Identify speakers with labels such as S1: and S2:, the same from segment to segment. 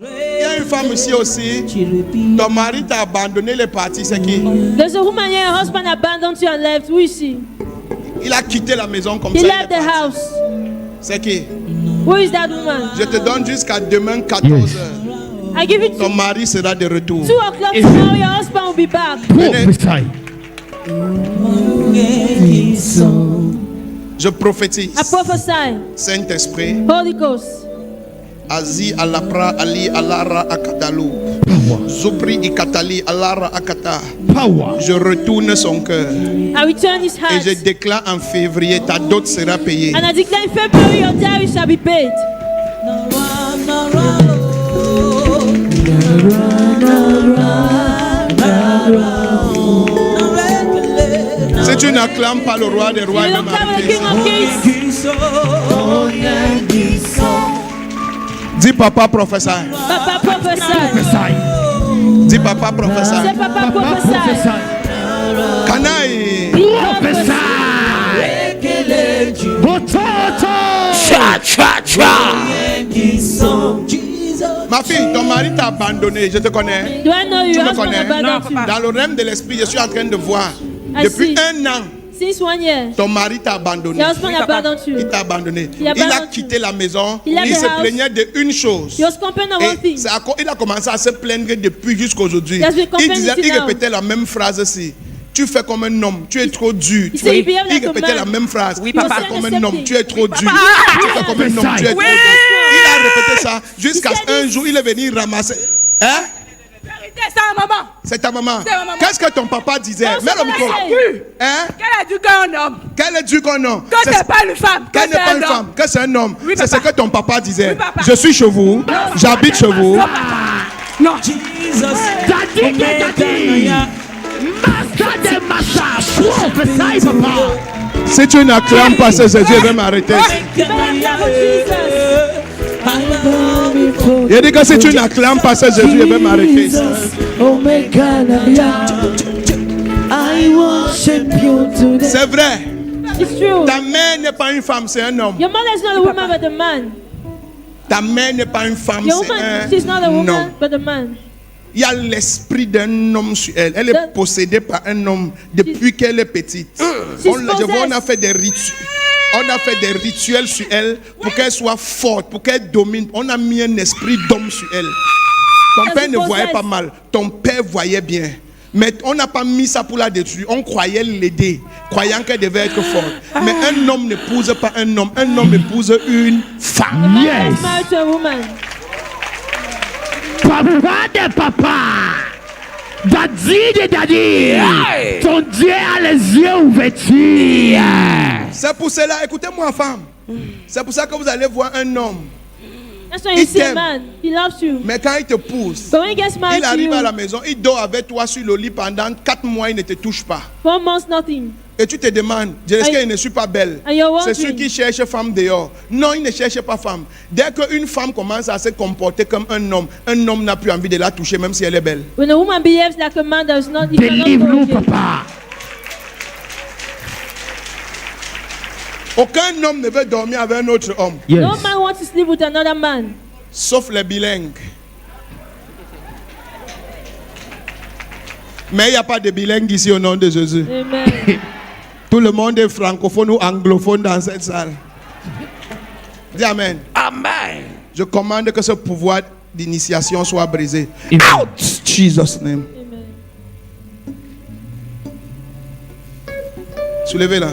S1: Il y a une femme ici aussi. Ton mari t'a abandonné, il est parti, c'est qui?
S2: There's a woman here, her husband abandoned you and left. Who is she?
S1: Il a quitté la maison comme
S2: He
S1: ça.
S2: left the house.
S1: C'est qui?
S2: Who is that woman?
S1: Je te donne jusqu'à demain 14h.
S2: I give it
S1: Ton mari sera de retour.
S2: 2 o'clock tomorrow, your husband will be back.
S1: Je prophétise.
S2: I prophesy.
S1: Saint-Esprit.
S2: Holy Ghost.
S1: Azi alapra ali alara akadalu. Zupri ikatali alara akata. Je retourne son cœur.
S2: I return his
S1: Et
S2: heart.
S1: je déclare en février, ta dot sera payée.
S2: And I declare in February your dowry shall be paid.
S1: Si tu n'acclames pas le roi des rois,
S2: You
S1: il va
S2: don't come the
S1: m'arrêter.
S2: King of Kings.
S1: Dis papa prophète.
S2: Papa prophesy.
S1: Dis papa prophète.
S2: Say Papa prophesy.
S1: Canaille. Ma fille, ton mari t'a abandonné, je te connais.
S2: Do I know you?
S1: Tu me
S2: Your husband
S1: connais?
S2: abandoned you.
S1: Dans le règne de l'esprit, je suis en train de voir.
S2: I
S1: Depuis
S2: see.
S1: 1 an,
S2: Since 1 year,
S1: ton mari t'a abandonné.
S2: your husband abandoned
S1: Il
S2: you.
S1: t'a abandonné.
S2: Il a
S1: Il a
S2: abandonné.
S1: quitté la maison.
S2: Il a
S1: Il
S2: the
S1: se
S2: house.
S1: plaignait d'une chose.
S2: He was complaining of one
S1: Et
S2: thing.
S1: il a commencé à se plaindre depuis jusqu'aujourd'hui.
S2: He has been complaining till
S1: Il
S2: now.
S1: répétait la même phrase aussi. Tu fais comme un homme, tu es trop dur.
S2: He said you behave like
S1: Il
S2: a
S1: répétait
S2: man.
S1: la même phrase.
S2: Oui,
S1: tu
S2: papa.
S1: fais comme
S2: He
S1: un
S2: was
S1: homme,
S2: saying
S1: tu es trop
S2: the
S1: dur. Tu fais comme un homme, tu es trop dur. Il a répété ça jusqu'à
S2: He said
S1: un
S2: this.
S1: jour, il est venu ramasser. Hein?
S3: C'est ta maman.
S1: C'est ta maman.
S3: C'est ma maman.
S1: Qu'est-ce que ton papa disait?
S2: Non,
S1: Mets le
S2: c'est
S1: micro.
S2: pas
S1: Hein?
S3: Qu'elle a dit qu'un homme.
S1: Quel est Dieu qu'on a?
S3: Que c'est pas une femme. Que
S1: Qu'elle n'est
S3: c'est
S1: pas
S3: un
S1: une
S3: homme.
S1: femme, que c'est un homme.
S3: Oui,
S1: C'est ce
S3: papa.
S1: que ton papa disait.
S3: Oui, papa.
S1: Je suis chez vous, j'habite chez vous.
S3: Non.
S1: Si tu n'acclames pas ce Jésus, il va m'arrêter.
S2: You better clap for Jesus.
S1: Il dit que si tu n'acclames pas ce Jésus, il va m'arrêter. C'est vrai.
S2: It's true.
S1: Ta mère n'est pas une femme, c'est un homme.
S2: Your mother is not a woman but a man.
S1: Ta mère n'est pas une femme,
S2: Your
S1: c'est
S2: woman, she's not a
S1: un
S2: woman
S1: homme.
S2: but a man.
S1: Il y a l'esprit d'un homme sur elle. Elle est possédée par un homme depuis qu'elle est petite.
S2: She's
S1: On a fait des rituels. On a fait des rituels sur elle pour qu'elle soit forte, pour qu'elle domine. On a mis un esprit d'homme sur elle. Ton père ne voyait pas mal. Ton père voyait bien. Mais on n'a pas mis ça pour la détruire. On croyait l'aider, croyant qu'elle devait être forte. Mais un homme n'épouse pas un homme. Un homme épouse une femme.
S2: Man is married to a woman.
S4: Papa de papa, daddy de daddy, ton Dieu a les yeux ouverts.
S1: C'est pour cela, écoutez-moi, femme. C'est pour ça que vous allez voir un homme.
S2: That's why you
S1: He
S2: see a
S1: t'aime.
S2: man. He loves you.
S1: Mais quand il te pousse,
S2: But when he gets married
S1: il
S2: to
S1: arrive
S2: you,
S1: à la maison, il dort avec toi sur le lit pendant 4 mois, il ne te touche pas.
S2: 4 months, nothing.
S1: Et tu te demandes, est-ce qu'elle ne suis pas belle?
S2: And you're
S1: C'est ceux
S2: wondering.
S1: qui cherchent femme dehors. Non, il ne cherche pas femme. Dès qu'une femme commence à se comporter comme un homme n'a plus envie de la toucher, même si elle est belle.
S2: When a woman behaves like a man, there's not. You cannot
S4: Délivre-nous,
S2: go again.
S4: papa.
S1: Aucun homme ne veut dormir avec un autre homme,
S2: No man wants to sleep with another man.
S1: sauf les bilingues. Mais il n'y a pas de bilingues ici au nom de Jésus.
S2: Amen.
S1: Tout le monde est francophone ou anglophone dans cette salle. Dis Amen.
S4: Amen.
S1: Je commande que ce pouvoir d'initiation soit brisé. Out! Jesus name.
S2: Amen.
S1: Soulevez-la.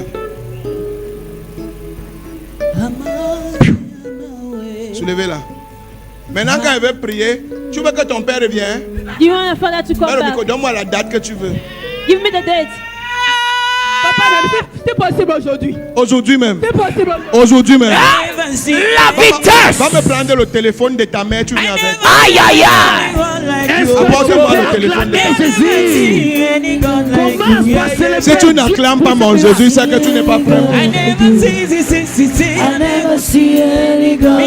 S1: Soulevez-la. Maintenant, quand elle veut prier, tu veux que ton père revienne?
S2: Do you want your father to come
S1: Mets le
S2: back?
S1: micro, donne-moi la date que tu veux.
S2: Give me the date.
S3: Papa, c'est possible aujourd'hui.
S1: Aujourd'hui même.
S3: C'est possible aujourd'hui.
S1: Aujourd'hui même.
S4: La vitesse.
S1: Va me prendre le téléphone de ta mère, tu viens avec.
S4: Aïe, aïe, aïe. Est-ce que
S1: Apporte-moi
S4: tu
S1: le
S4: veux
S1: téléphone de
S4: acclamer
S1: ta
S4: Jésus? Commence par célébrer.
S1: Si tu n'acclames pas mon Jésus, c'est que tu n'es pas prêt.
S5: I never see any God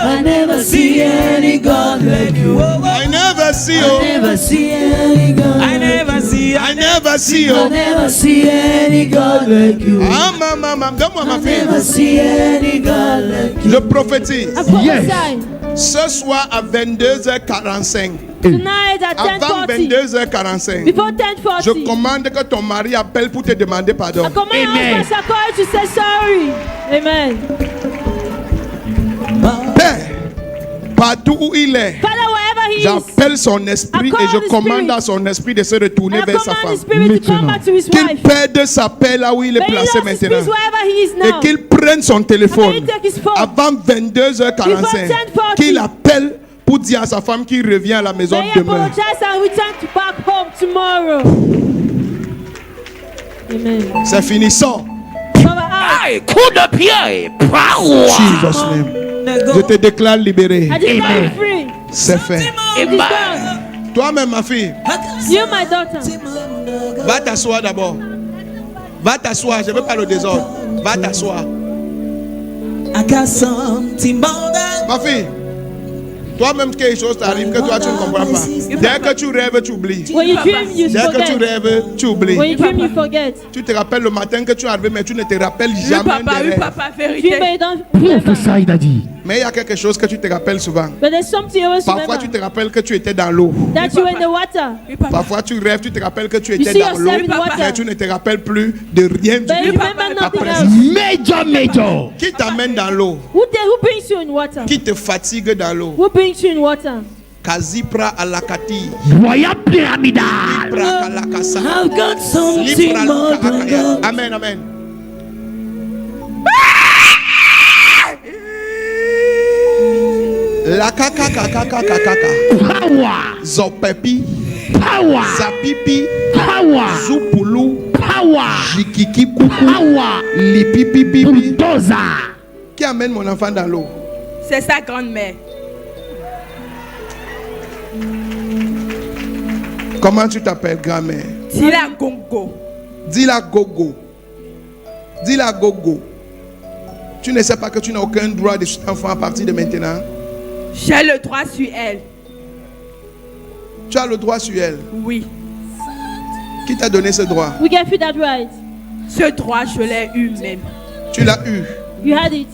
S6: I never see any God like you.
S1: I never see you.
S6: I never see any God.
S5: I never see.
S1: I never never see
S6: I
S1: you.
S6: never see any God like you.
S1: Ah, maman, donne-moi ma
S6: I never
S1: fille.
S6: see any God like you.
S1: Je prophétise.
S2: I prophesy.
S1: Ce soir à 22h45.
S2: Tonight at
S1: Avant
S2: 10:40.
S1: 22h45.
S2: Before
S1: Je
S2: 10:40.
S1: commande que ton mari appelle pour te demander pardon.
S2: I command your
S4: Amen.
S2: husband to call you to say sorry. Amen.
S1: Père, partout où il est,
S2: Father, wherever he is,
S1: j'appelle son esprit et je commande à son esprit de se retourner
S2: I
S1: vers sa
S2: command
S1: femme.
S2: the spirit to come back to his
S1: Qu'il
S2: wife.
S1: perde sa paix là où il est
S2: May he
S1: placé
S2: lose his peace
S1: maintenant.
S2: wherever he is
S1: Et
S2: now.
S1: qu'il prenne son téléphone
S2: May he take his phone.
S1: avant 22h45.
S2: Before 10:40.
S1: Qu'il appelle pour dire à sa femme qu'il revient à la maison
S2: May he
S1: demain.
S2: apologize and return back home tomorrow. Amen.
S1: C'est fini, sors.
S2: Cover out.
S4: Hey, coup de pied. Power.
S1: Jesus name. Je te déclare libéré.
S2: I declare
S4: Amen.
S2: you free.
S1: C'est fait.
S2: It is done.
S1: Toi-même, ma fille,
S2: You, my daughter.
S1: va t'asseoir d'abord. Va t'asseoir, je ne veux pas le désordre. Va t'asseoir.
S6: I got something more than
S1: Ma fille, toi-même, quelque chose t'arrive que toi tu ne comprends pas. Dès que tu rêves, tu oublies.
S2: When you dream, you
S1: Dès que tu
S2: forget.
S1: rêves, tu oublies.
S2: When you dream, you forget.
S1: Tu te rappelles le matin que tu es arrivé, mais tu ne te rappelles
S3: Oui,
S1: jamais
S3: papa,
S1: des
S3: oui,
S1: rêves.
S3: papa,
S2: Dream,
S3: vérité.
S2: but you don't remember.
S4: Prophesy, Daddy.
S1: Mais il y a quelque chose que tu te rappelles souvent.
S2: But there's something you always
S1: Parfois, tu
S2: remember.
S1: te rappelles que tu étais dans l'eau.
S2: That you were in the water.
S3: Oui, papa.
S1: Parfois, tu rêves, tu te rappelles que tu
S2: You
S1: étais
S2: see
S1: dans l'eau,
S2: yourself in the
S1: mais
S2: water.
S1: tu ne te rappelles plus de rien du
S2: But you
S1: tout.
S2: remember nothing
S1: Après
S2: else.
S1: ça,
S4: Major.
S1: qui t'amène dans l'eau?
S2: Who brings you in water?
S1: Qui te fatigue dans l'eau?
S2: Who brings you in water?
S1: Kazipra alakati.
S4: Voyant pyramidal.
S1: Libra kalakasa.
S6: I've got something
S1: Libra
S6: more
S1: luka
S6: than
S1: akaya.
S6: God.
S1: Amen, amen. Lakakakakakakaka.
S4: Power.
S1: Zopepi.
S4: Power.
S1: Zapipi.
S4: Power.
S1: Zupulu.
S4: Power.
S1: Jikiki kuku.
S4: Power.
S1: Lipipipipi.
S4: Bulldozer.
S1: Qui amène mon enfant dans l'eau?
S3: C'est sa grand-mère.
S1: Comment tu t'appelles, grand-mère?
S3: Tila Gongo.
S1: Dis-la gogo. Dis-la gogo. Tu ne sais pas que tu n'as aucun droit de cet enfant à partir de maintenant?
S3: J'ai le droit sur elle.
S1: Tu as le droit sur elle.
S3: Oui.
S1: Qui t'a donné ce droit?
S2: We gave you that right.
S3: Ce droit, je l'ai eu même.
S1: Tu l'as eu.
S2: You had it.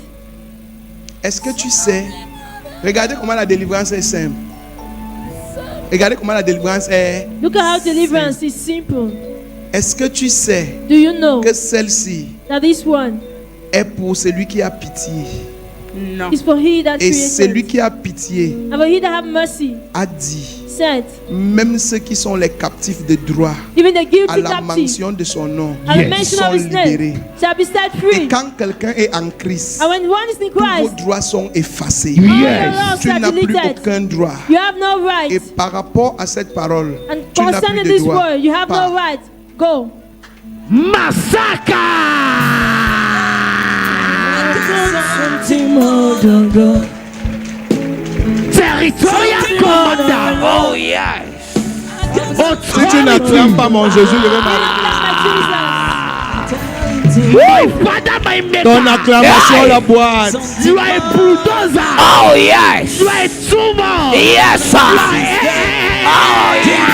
S1: Est-ce que tu sais? Regardez comment la délivrance est simple. Regardez comment la délivrance est.
S2: Look at how deliverance is simple.
S1: Est-ce que tu sais
S2: Do you know
S1: que celle-ci
S2: that this one
S1: est pour celui qui a pitié?
S3: Non.
S2: is for he that
S1: Et celui
S2: created?
S1: qui a pitié
S2: And for he that have mercy
S1: a dit,
S2: said,
S1: même ceux qui sont les captifs de droit,
S2: even the
S1: à
S2: guilty
S1: la
S2: captive,
S1: mention de son nom,
S2: at the
S4: Yes.
S2: mention of
S1: sont
S2: his
S1: libérés.
S2: name, shall be set
S1: Et
S2: free.
S1: quand quelqu'un est en Christ,
S2: And when one is in
S1: tous vos
S2: Christ,
S1: droits sont effacés.
S2: all your
S4: Yes.
S2: laws
S1: Tu
S2: are
S1: n'as plus
S2: deleted.
S1: aucun droit.
S2: You have no
S1: Et
S2: right.
S1: par rapport à cette parole,
S2: And
S1: tu n'as plus
S2: concerning
S1: de
S2: this
S1: droit.
S2: word, you have
S1: Pars.
S2: no right. Go.
S4: Massacre.
S6: Something more than God.
S4: Territorial commandant. Oh yes.
S1: Si tu n'acclames pas mon Jésus, je vais m'arrêter.
S4: My father, my maker.
S1: Ton acclamation, la boîte.
S4: You are a bulldozer. Oh yes. You are a tumor. Yes sir.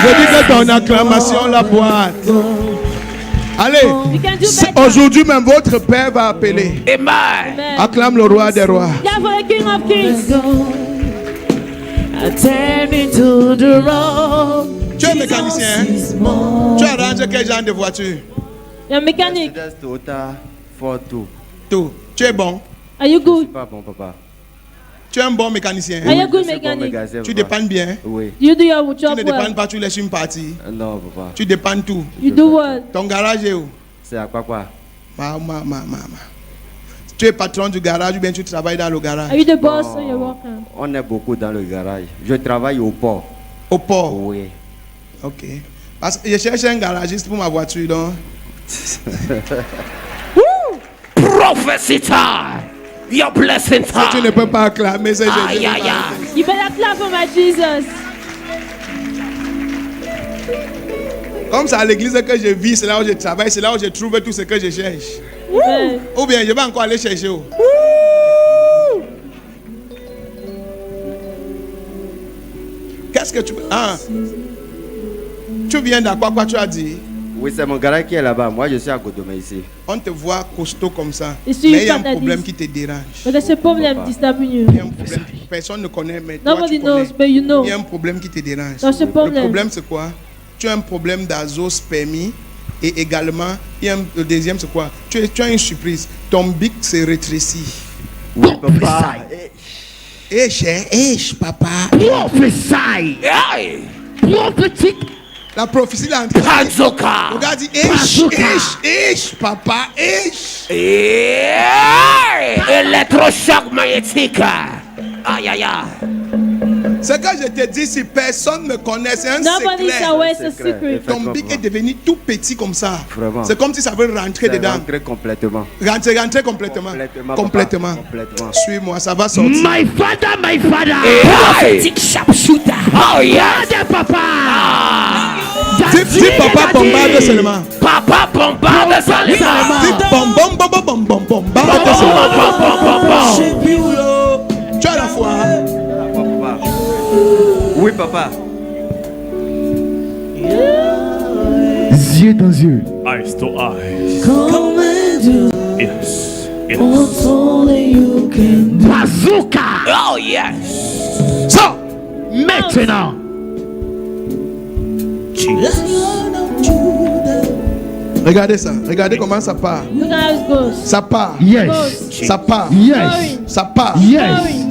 S1: Je dis que ton acclamation, la boîte. Allez,
S2: You can do better.
S1: aujourd'hui même, votre Père va appeler.
S4: Amen.
S2: Amen.
S1: Acclame le roi des rois.
S2: Yeah, for the King of Kings.
S6: I turn into the road.
S1: Tu es mécanicien, hein?
S6: Is more.
S1: Tu arranges quel genre de voiture?
S2: You're a mechanic.
S5: Mercedes Toyota Ford tout.
S1: Tout. Tu es bon.
S2: Are you good?
S5: Pas bon papa.
S1: Tu es un bon mécanicien.
S2: Are
S1: hein?
S2: you a good
S5: Je sais bon
S2: mechanic?
S5: mécanicien,
S1: Tu
S5: papa.
S1: dépannes bien.
S5: Oui.
S2: Do you do your
S1: Tu
S2: job
S1: ne dépannes
S2: well?
S1: pas, tu laisses une partie.
S5: Non papa.
S1: Tu dépannes tout.
S2: You do well.
S1: Ton garage est où?
S5: C'est à quoi?
S1: Ma. Tu es patron du garage ou bien tu travailles dans le
S2: Are
S1: garage?
S2: you the boss or you're worker?
S5: On est beaucoup dans le garage. Je travaille au port.
S1: Au port.
S5: Oui.
S1: Ok. Parce que je cherche un garagiste pour ma voiture. Donc.
S4: Prophecy time. Your blessing
S1: Si tu
S4: time.
S1: ne peux pas acclamer, c'est Jésus.
S4: Aïe, aïe, aïe.
S2: You better clap for my Jesus.
S1: Comme c'est à l'église que je vis, c'est là où je travaille, c'est là où je trouve tout ce que je cherche.
S2: Amen.
S1: Ou bien je vais encore aller chercher. Où? Qu'est-ce que tu... Ah. Tu viens d'à quoi tu as dit?
S5: Oui, c'est mon garage qui est là-bas. Moi, je suis à Godomé ici.
S1: On te voit costaud comme ça.
S2: Ici,
S1: Mais il y a un
S2: pas
S1: problème
S2: d'habit.
S1: qui te dérange.
S2: But there's a problem disturbing you.
S1: Il y a un problème. Personne ne connaît, mais toi,
S2: Nobody
S1: tu connais.
S2: knows, but you know.
S1: Il y a un problème qui te dérange.
S2: There's a
S1: Le
S2: problem.
S1: problème, c'est quoi? Tu as un problème d'azospermie. Et également, le deuxième, c'est quoi? Tu as une surprise. Ton bic se rétrécit.
S5: Oui, papa.
S1: Papa.
S4: Prophesy. Prophétique.
S1: La prophétie là entrée.
S6: Azoka.
S1: Regarde, dit, papa,
S6: Électrochoc magnétique. Aïe aïe aïe.
S1: Ce que je te dis, si personne ne me connaît, c'est un
S2: Nobody
S1: secret.
S2: shall waste a
S5: Secret.
S2: secret.
S1: Ton bic est devenu tout petit comme ça.
S5: Vraiment.
S1: C'est comme si ça veut rentrer dedans.
S5: Rentrer complètement.
S1: Rentrer complètement.
S5: Complètement, papa. Complètement.
S1: Suis-moi, ça va sortir.
S4: My father, my father.
S6: Prophétique sharpshooter. Oh yes.
S4: Father, papa.
S1: Dis papa bombarde seulement.
S6: Papa bombarde seulement.
S1: Dis bombarde seulement. Tu as la foi. Hein?
S5: Papa. Oui, papa.
S4: Yeux dans yeux.
S7: Eyes to eyes.
S6: Come and do
S7: Yes. Yes.
S6: what's only you can do.
S4: Bazooka.
S6: Oh yes.
S1: Ça.
S4: Maintenant.
S7: Jesus.
S1: Regardez ça. Regardez comment ça part.
S2: Look at how it goes.
S1: Ça part.
S4: Yes.
S1: Ça part.
S4: Yes.
S1: Ça part.
S4: Yes.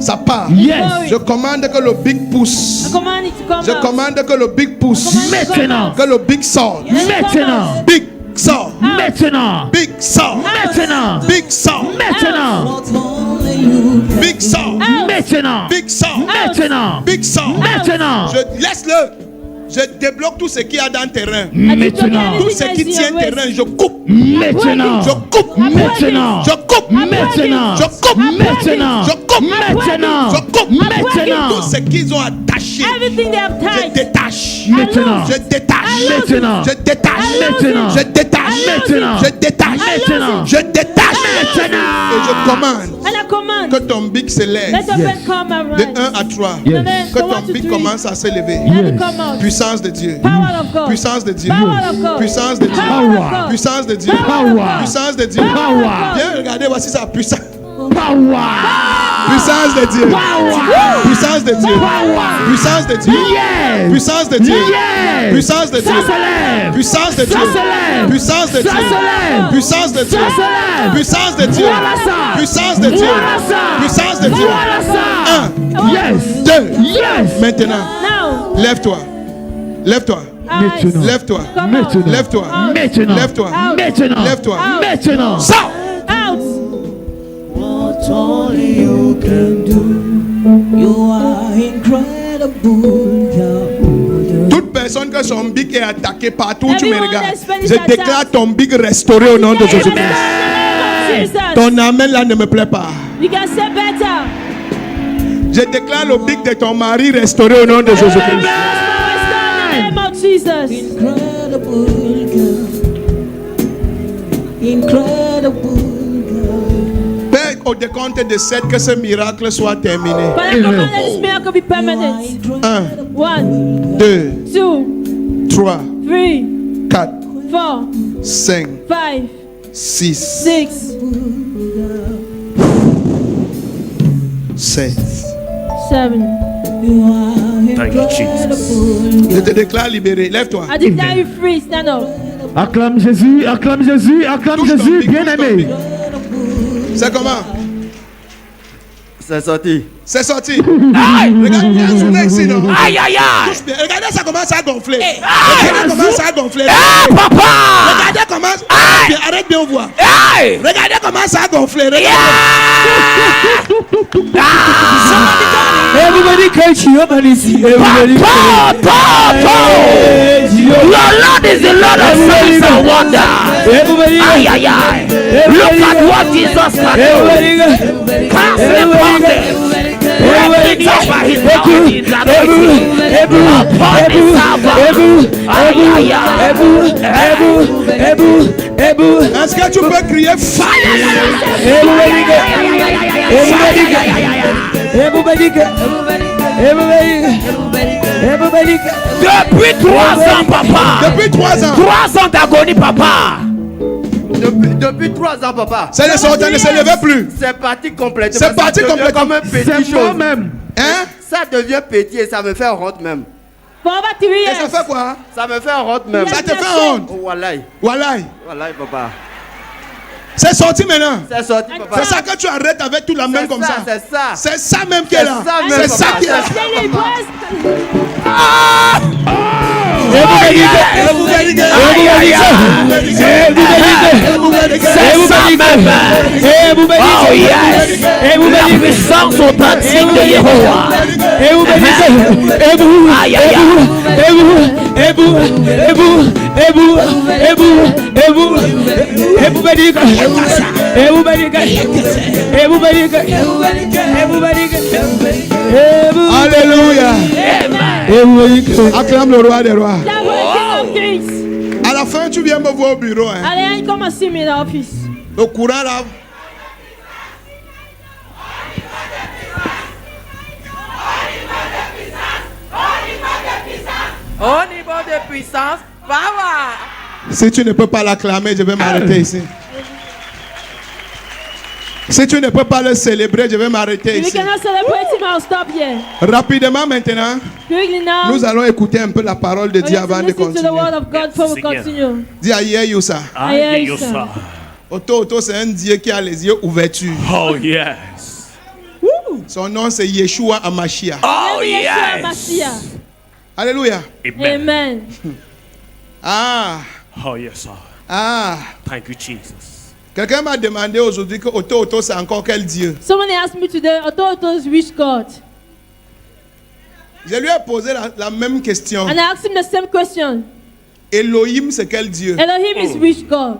S1: Ça part.
S4: Yes.
S1: Je commande que le big pousse.
S2: I command it to come
S1: Je
S2: out.
S1: commande que le big pousse.
S4: Maintenant.
S1: Que le big sort.
S4: Maintenant.
S1: Big sort.
S4: Maintenant.
S1: Big sort.
S4: Maintenant.
S1: Big sort.
S4: Maintenant.
S6: What's only you can
S1: Big sort.
S4: Maintenant.
S1: Big sort.
S4: Maintenant.
S1: Big sort.
S4: Maintenant.
S1: Je laisse-le. Je débloque tout ce qu'il y a dans le terrain.
S4: Maintenant.
S1: Tout ce qui tient terrain, je coupe.
S4: Maintenant.
S1: Je coupe.
S4: Maintenant.
S1: Je coupe.
S4: Maintenant.
S1: Je coupe.
S4: Maintenant.
S1: Je coupe.
S4: Maintenant.
S1: Je coupe.
S4: Maintenant.
S1: Tout ce qu'ils ont attaché,
S2: Everything they have
S1: je
S2: tied.
S1: détache.
S4: Maintenant.
S1: Je détache.
S4: Maintenant.
S1: Je détache.
S4: Maintenant.
S1: Je détache.
S4: Maintenant.
S1: Je détache.
S4: Maintenant.
S1: Je détache.
S4: Maintenant.
S1: Et je commande
S2: And I command.
S1: que ton bic se lève.
S2: Let your bed come
S1: De
S2: around.
S1: 1 à 3.
S4: Yes.
S1: Que ton bic commence à s'élever.
S2: Let it come out.
S1: Puissance de Dieu.
S2: Power of God.
S1: Puissance de Dieu.
S2: Power of God.
S1: Puissance de Dieu.
S2: Power of God.
S1: Puissance de Dieu.
S4: Power.
S1: Puissance de Dieu.
S4: Power.
S1: Viens regarder, voici sa puissance.
S4: Power.
S1: Puissance de Dieu.
S4: Power.
S1: Puissance de Dieu.
S4: Power.
S1: Puissance de Dieu.
S4: Yes.
S1: Puissance de Dieu.
S4: Yes.
S1: Puissance de Dieu.
S4: Ça s'élève.
S1: Puissance de Dieu.
S4: Ça s'élève.
S1: Puissance de
S4: Ça
S1: Dieu.
S4: s'élève.
S1: Puissance de Dieu.
S4: Ça s'élève.
S1: Puissance de Dieu.
S4: Voilà ça.
S1: Puissance de Dieu.
S4: Voilà ça.
S1: Puissance de Dieu.
S4: Voilà ça.
S1: 1,
S4: Yes.
S1: 2.
S4: Yes.
S1: Maintenant,
S2: Now.
S1: lève-toi. Lève-toi.
S2: Arise.
S4: Maintenant.
S1: Lève-toi.
S2: Come out.
S4: Maintenant.
S1: Lève-toi.
S4: Maintenant.
S1: Lève-toi.
S4: Maintenant.
S1: Lève-toi.
S4: Maintenant.
S1: Sors.
S2: Out.
S6: What's only you can do. You are incredible. God.
S1: Toute personne que son bic est attaqué partout où tu me
S2: Everyone
S1: regardes,
S2: that's been
S1: je
S2: attacked.
S1: déclare ton bic restauré au nom de Jésus-Christ.
S2: Jesus.
S1: Ton amen là ne me plaît pas.
S2: You can say better.
S1: Je déclare le bic de ton mari restauré au nom de Jésus-Christ.
S2: In the name of Jesus.
S6: Incredible. God. Incredible. God.
S1: Père, au décompte de 7, que ce miracle soit terminé.
S2: But I command that this miracle be
S6: You are
S2: permanent.
S1: 1,
S6: incredible.
S2: 1,
S1: 2,
S2: 2,
S1: 3,
S2: 3,
S1: 4,
S2: 4,
S1: 5,
S2: 5,
S1: 6,
S2: 6,
S1: 7.
S2: 7.
S6: You are
S7: Thank you, Jesus.
S6: incredible.
S1: Je te déclare libéré. Lève-toi.
S2: I declare you free. Stand up.
S4: Acclame Jésus, acclame Jésus, acclame
S1: Touche ton
S4: Jésus,
S1: bic,
S4: bien
S1: touche ton
S4: aimé.
S1: bic. C'est comment?
S5: C'est sorti.
S1: C'est sorti. Regarde, il y a un journée ici, non?
S6: Aïe aïe aïe.
S1: Touche bien. Regardez, ça commence à gonfler. Regardez comment ça a gonflé.
S6: Hey, papa.
S1: Regardez comment. Arrête bien voir.
S6: Hey.
S1: Regardez comment ça a gonflé. Regardez.
S6: Everybody catch you up and see. Everybody. Your Lord is the Lord of signs and wonder. Everybody. Aye aye aye. Look at what Jesus can do. Casting mountains. Everybody over his mountains and upon the server. Aye aye aye.
S1: Est-ce que tu peux crier fire?
S6: Everybody go. Everybody go. Everybody. Everybody. Depuis 3 ans, papa.
S1: Depuis 3 ans.
S6: 3 ans d'agonie, papa.
S5: Depuis 3 ans, papa.
S1: C'est ne sortait, ne se levait plus.
S5: C'est parti complètement.
S1: C'est parti
S5: Ça devient
S1: complètement.
S5: comme un petit
S4: C'est
S5: chose.
S4: moi-même.
S1: Hein?
S5: Ça devient petit et ça me fait honte même.
S2: For over 3
S1: Et
S2: years.
S1: ça fait quoi?
S5: Ça me fait honte même.
S1: Ça te fait honte.
S5: Oh, wallahi.
S1: Wallahi.
S5: Wallahi, papa.
S1: C'est sorti maintenant.
S5: C'est sorti, papa.
S1: C'est ça que tu arrêtes avec tout la main comme ça.
S5: C'est ça.
S1: C'est ça même qui est là.
S5: C'est ça même,
S1: C'est ça
S5: papa.
S1: qui est là.
S2: Daily breast.
S6: Oh yes. La puissance authentique de Yehovah. Aïe, aïe, aïe.
S1: Alléluia. Acclame le roi des rois.
S2: Shout for the King of Kings.
S1: À la fin, tu viens me voir au bureau. Hein.
S2: Allez, come and see me in the office.
S1: Le courant là.
S3: Au niveau de puissance, power.
S1: Si tu ne peux pas l'acclamer, je vais m'arrêter ici. Si tu ne peux pas le célébrer, je vais m'arrêter
S2: If you
S1: ici.
S2: cannot celebrate him, I'll stop here.
S1: Rapidement maintenant,
S2: Quickly now.
S1: nous allons écouter un peu la parole de
S2: we're
S1: Dieu
S2: going to
S1: avant de
S2: listen to the word
S1: continuer.
S2: of God before we continue.
S1: Dis à Yusa.
S2: Aïe, aïe,
S7: Yes,
S2: ça.
S7: sir.
S1: Oto, c'est un Dieu qui a les yeux ouverts.
S7: Oh, yes.
S1: Son nom c'est Yeshua Amashia.
S6: Oh
S2: Yeshua
S6: yes.
S2: Mashiach.
S1: Alléluia.
S7: Amen.
S2: Amen.
S1: Ah,
S7: Oh, yes, sir.
S1: ah.
S7: Thank you, Jesus.
S1: Quelqu'un m'a demandé aujourd'hui que Oto, c'est encore quel Dieu?
S2: Someone asked me today, Ototo's which God?
S1: Je lui ai posé la même question.
S2: And I asked him the same question.
S1: Elohim, c'est quel Dieu?
S2: Elohim is which God?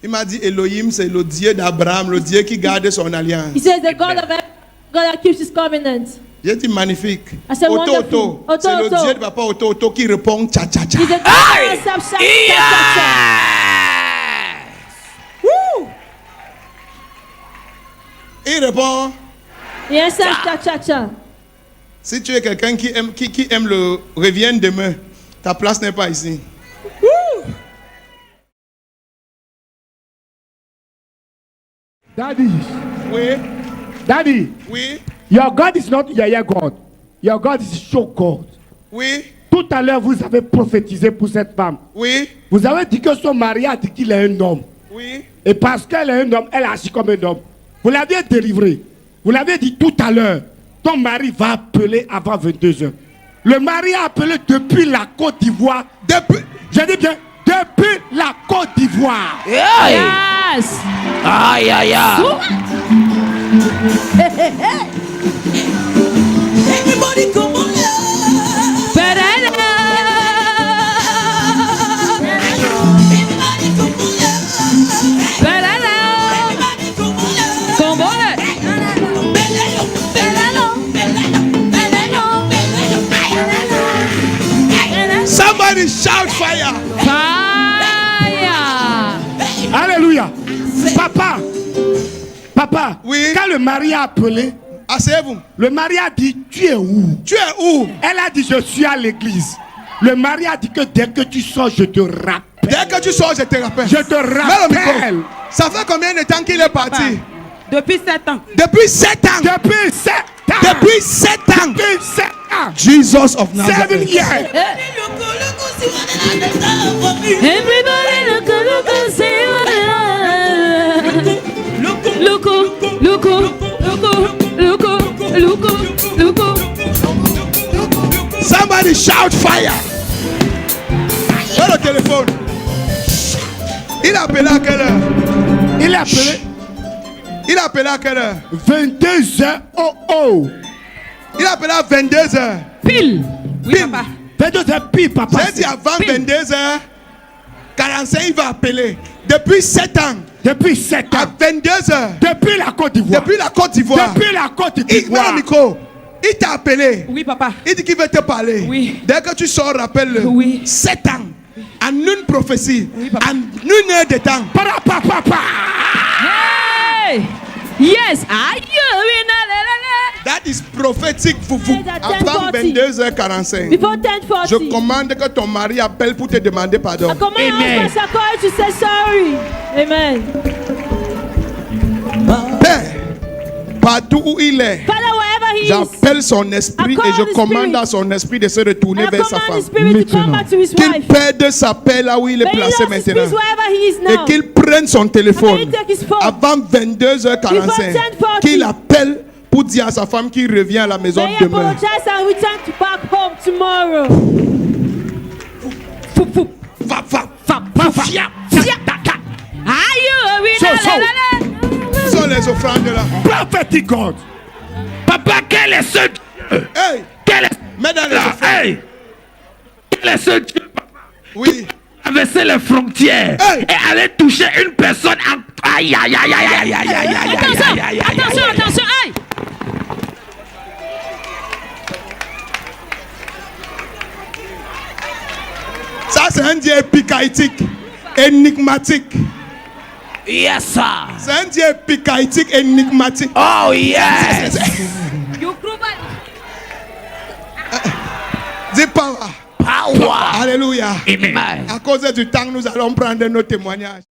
S1: Il m'a dit Elohim, c'est le Dieu d'Abraham, le Dieu qui garde son alliance.
S2: He says the God of God that keeps his covenant.
S1: J'ai dit magnifique.
S2: I said, wonderful.
S1: Oto, c'est le
S2: Oto.
S1: Dieu de papa Oto qui répond tcha tcha tcha.
S2: He's the God that answers shout, shout, shout, shout.
S1: Il répond.
S2: He answers cha cha cha.
S1: Si tu es quelqu'un qui aime le reviens demain, ta place n'est pas ici.
S4: Daddy,
S1: Oui,
S4: Daddy,
S1: oui,
S4: your God is not Yaya God. Your God is Show God.
S1: oui,
S4: Tout à l'heure, vous avez prophétisé pour cette femme.
S1: oui,
S4: Vous avez dit que son mari a dit qu'il est un homme.
S1: oui.
S4: Et parce qu'elle est un homme, elle agit comme un homme. Vous l'aviez délivré. Vous l'avez dit tout à l'heure. Ton mari va appeler avant 22h. Le mari a appelé depuis la Côte d'Ivoire.
S1: Depuis,
S4: Je dis bien, depuis la Côte d'Ivoire.
S6: Aïe.
S2: Yes.
S6: Aïe, aïe, aïe.
S8: Everybody come on.
S1: somebody shout fire.
S4: Alléluia. Papa, papa,
S1: Oui.
S4: quand le mari a appelé,
S1: Asseyez-vous.
S4: le mari a dit, tu es où?
S1: Tu es où?
S4: Elle a dit, je suis à l'église. Le mari a dit que dès que tu sors, je te rappelle.
S1: Dès que tu sors, je te rappelle.
S4: Je te
S1: Mets le micro.
S4: rappelle.
S1: Ça fait combien de temps qu'il est parti?
S3: Depuis 7 ans.
S1: Depuis 7 ans.
S4: Depuis 7 ans.
S1: Depuis 7 ans.
S4: Depuis 7 ans.
S1: Jesus of
S4: 7
S1: Nazareth.
S4: years.
S2: Everybody look, see what look, look.
S1: Somebody shout fire. Prends le téléphone. Il a appelé à quelle heure?
S4: Il a appelé
S1: Il a appelé à quelle heure?
S4: 22h. Oh oh.
S1: Il a appelé à 22h.
S4: Pile.
S3: Oui, papa.
S4: 22h pile, papa.
S1: J'ai dit avant 22h. 45, il va appeler. Depuis 7 ans.
S4: Depuis 7
S1: À
S4: ans.
S1: 22h.
S4: Depuis la Côte d'Ivoire.
S1: Depuis la Côte d'Ivoire.
S4: Depuis la Côte
S1: Il met
S4: d'Ivoire.
S1: le micro. Il t'a appelé.
S3: Oui, papa.
S1: Il dit qu'il veut te parler.
S3: Oui.
S1: Dès que tu sors, rappelle-le.
S3: Oui.
S1: 7 ans. En une prophétie.
S3: Oui, papa.
S1: En une heure de temps.
S4: Para, pa, pa, pa.
S2: Hey! Yes, are you in a
S1: That is prophétique, foufou.
S2: Say that
S1: Avant
S2: 10:40.
S1: 22h45.
S2: Before
S1: Je
S2: 10:40.
S1: commande que ton mari appelle pour te demander pardon.
S2: I command your
S6: Amen.
S2: husband to call you to say sorry. Amen.
S1: Père, partout où il est,
S2: Father, wherever he is,
S1: j'appelle son esprit
S2: I call
S1: et je
S2: the
S1: commande
S2: spirit.
S1: à son esprit de se retourner
S2: I
S1: vers sa
S2: command
S1: femme.
S2: the spirit to come back to his
S1: Qu'il
S2: wife.
S1: perde sa paix là où il est
S2: May he
S1: placé
S2: lose his
S1: maintenant.
S2: peace wherever he is
S1: Et
S2: now.
S1: qu'il prenne son téléphone
S2: May he take his phone.
S1: avant 22h45.
S2: Before 10:40.
S1: Qu'il appelle pour dire à sa femme qu'il revient à la maison
S2: May he
S1: demain.
S2: apologize and return back home tomorrow. Are you a winner?
S1: Sont les offrandes là.
S4: Prophetic God.
S6: Papa, quel est ce Dieu?
S1: Hey,
S6: Quel est
S1: mets dans les offrandes.
S6: Hey! Quel est ce Dieu?
S1: Oui.
S6: Traverser les frontières
S1: Hey!
S6: et aller toucher une personne en... Aïe, aïe, aïe, aïe, aïe, aïe, aïe, aïe, aïe,
S2: Attention,
S6: aïe, aïe, aïe,
S2: attention,
S6: aïe.
S2: attention, aïe!
S1: Ça c'est un Dieu épicaïtique, énigmatique.
S6: Yes, sir.
S1: C'est un Dieu épicaïtique, énigmatique.
S6: Oh, yes.
S1: Dis power.
S6: Power.
S1: Alléluia.
S6: Amen.
S1: À cause du temps, nous allons prendre nos témoignages.